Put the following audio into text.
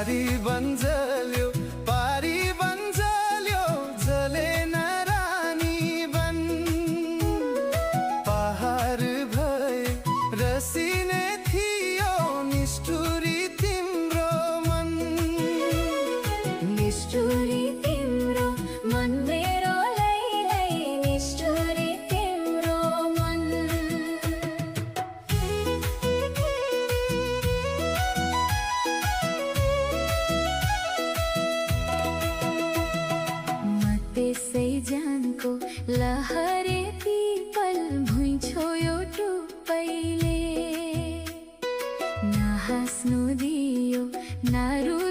पारी बन्जल्यो जलेन रानी बन पहाड भए रसिने थियो निष्ठुरी तिम्रो मन निष्ठुरी तिम्रो मन मेरो लैलै निष्ठुरी तिम्रो मन त्यसै जानको लहरे पिपल भुइँ छोयो टुप्पैले नहाँस्नु दियो नरु